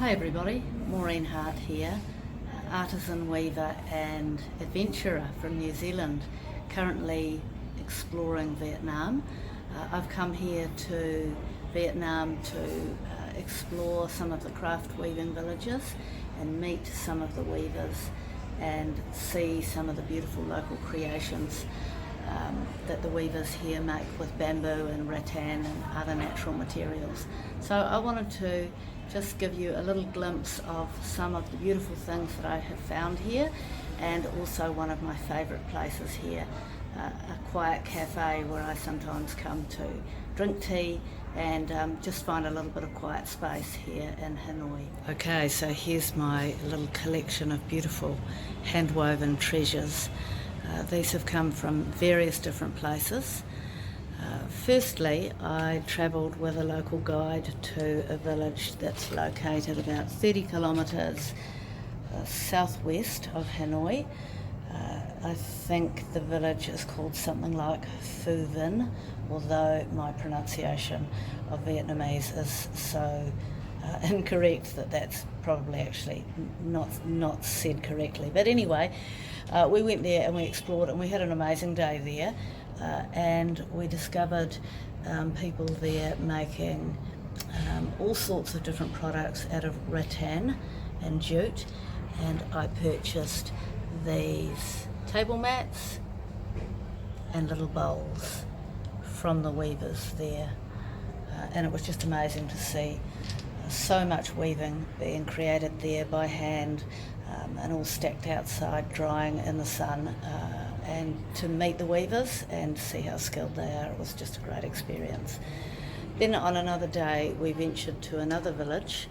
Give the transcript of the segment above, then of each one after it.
Hi everybody, Maureen Harte here, artisan weaver and adventurer from New Zealand, currently exploring Vietnam. I've come here to Vietnam to explore some of the craft weaving villages and meet some of the weavers and see some of the beautiful local creations that the weavers here make with bamboo and rattan and other natural materials. So I wanted to just give you a little glimpse of some of the beautiful things that I have found here, and also one of my favourite places here, a quiet cafe where I sometimes come to drink tea and just find a little bit of quiet space here in Hanoi. Okay, so here's my little collection of beautiful handwoven treasures. These have come from various different places. Firstly, I travelled with a local guide to a village that's located about 30 kilometres southwest of Hanoi. I think the village is called something like Phu Vinh, although my pronunciation of Vietnamese is so incorrect that that's probably actually not said correctly. But anyway, we went there and we explored and we had an amazing day there, and we discovered people there making all sorts of different products out of rattan and jute, and I purchased these table mats and little bowls from the weavers there, and it was just amazing to see so much weaving being created there by hand, and all stacked outside drying in the sun, and to meet the weavers and see how skilled they are. It was just a great experience. Then on another day we ventured to another village,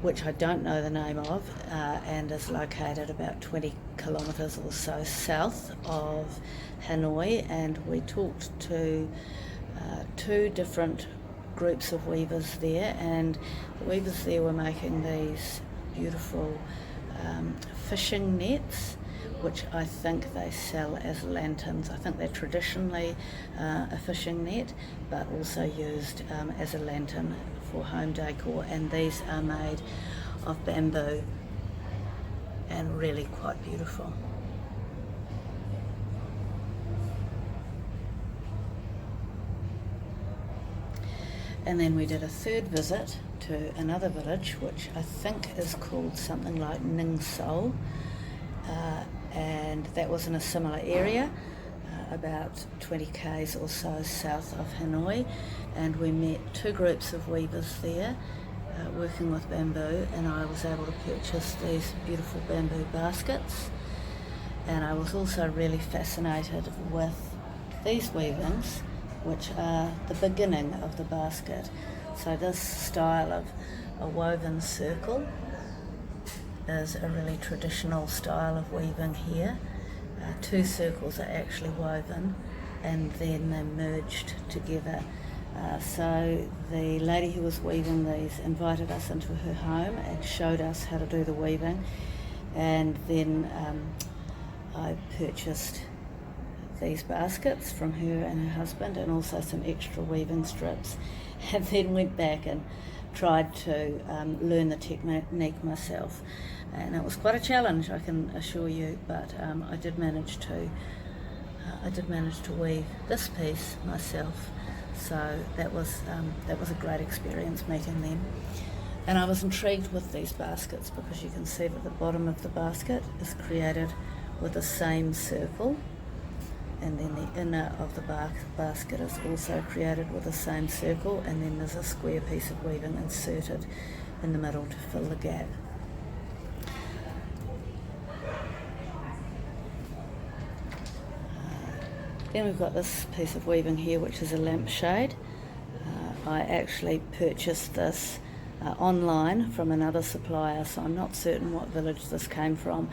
which I don't know the name of, and is located about 20 kilometres or so south of Hanoi, and we talked to two different groups of weavers there, and the weavers there were making these beautiful fishing nets, which I think they sell as lanterns. I think they're traditionally a fishing net, but also used as a lantern for home decor, and these are made of bamboo and really quite beautiful. And then we did a third visit to another village, which I think is called something like Ning So, and that was in a similar area, about 20 k's or so south of Hanoi, and we met two groups of weavers there working with bamboo, and I was able to purchase these beautiful bamboo baskets. And I was also really fascinated with these weavings, which are the beginning of the basket. So this style of a woven circle is a really traditional style of weaving here. Two circles are actually woven and then they're merged together. So the lady who was weaving these invited us into her home and showed us how to do the weaving, and then I purchased these baskets from her and her husband, and also some extra weaving strips, and then went back and tried to learn the technique myself, and it was quite a challenge, I can assure you, but I did manage to weave this piece myself. So that was a great experience meeting them. And I was intrigued with these baskets because you can see that the bottom of the basket is created with the same circle, and then the inner of the basket is also created with the same circle, and then there's a square piece of weaving inserted in the middle to fill the gap. Then we've got this piece of weaving here, which is a lampshade. I actually purchased this online from another supplier, so I'm not certain what village this came from,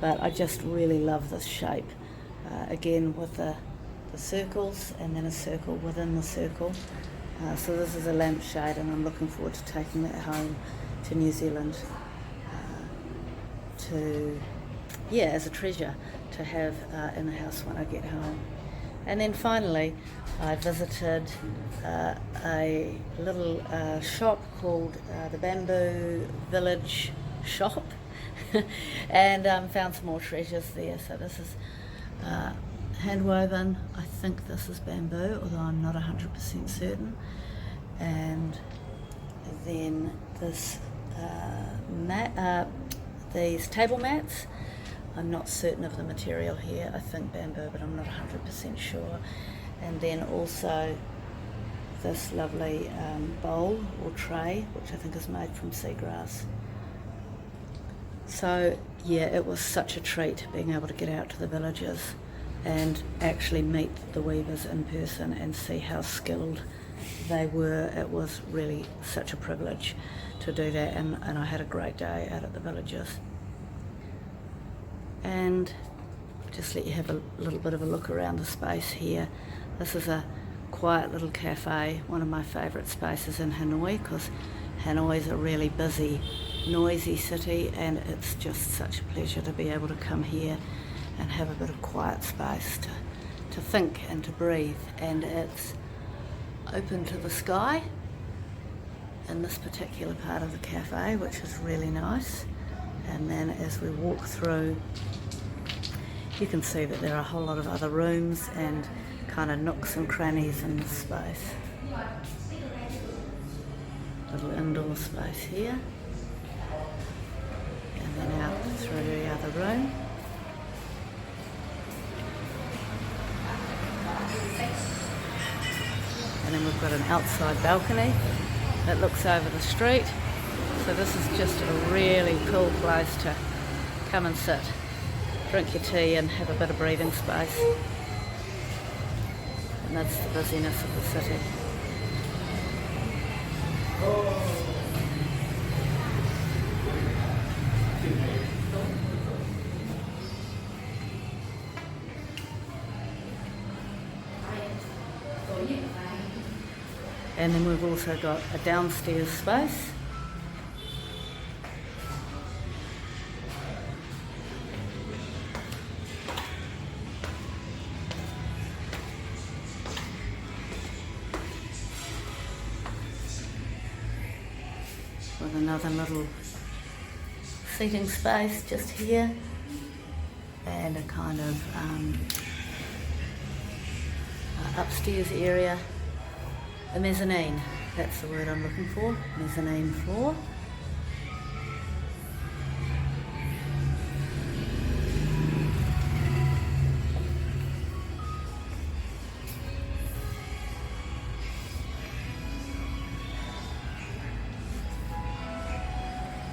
but I just really love this shape. Again, with the circles and then a circle within the circle. So this is a lampshade, and I'm looking forward to taking that home to New Zealand as a treasure to have in the house when I get home. And then finally I visited a little shop called the Bamboo Village Shop and found some more treasures there. So this is handwoven. I think this is bamboo, although I'm not 100% certain. And then this these table mats. I'm not certain of the material here. I think bamboo, but I'm not 100% sure. And then also this lovely bowl or tray, which I think is made from seagrass. So yeah, it was such a treat being able to get out to the villages and actually meet the weavers in person and see how skilled they were. It was really such a privilege to do that, and I had a great day out at the villages. And just let you have a little bit of a look around the space here. This is a quiet little cafe, one of my favourite spaces in Hanoi, because Hanoi is a really busy, noisy city, and it's just such a pleasure to be able to come here and have a bit of quiet space to think and to breathe. And it's open to the sky in this particular part of the cafe, which is really nice. And then as we walk through, you can see that there are a whole lot of other rooms and kind of nooks and crannies in this space. Little indoor space here. And then out through the other room. And then we've got an outside balcony that looks over the street. So this is just a really cool place to come and sit, drink your tea and have a bit of breathing space. And that's the busyness of the city. And then we've also got a downstairs space. With another little seating space just here, and a kind of upstairs area, a mezzanine, that's the word I'm looking for, mezzanine floor.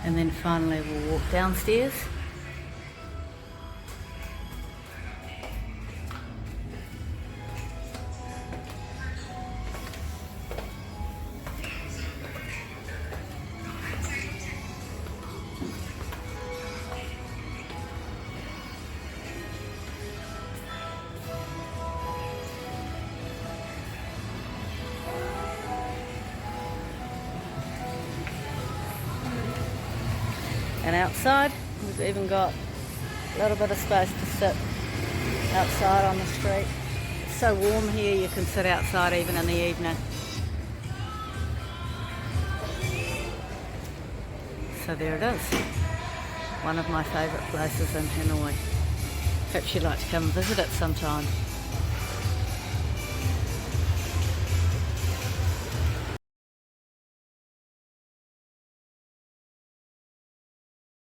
And then finally we'll walk downstairs. And outside, we've even got a little bit of space to sit outside on the street. It's so warm here, you can sit outside even in the evening. So there it is, one of my favourite places in Hanoi. Perhaps you'd like to come and visit it sometime.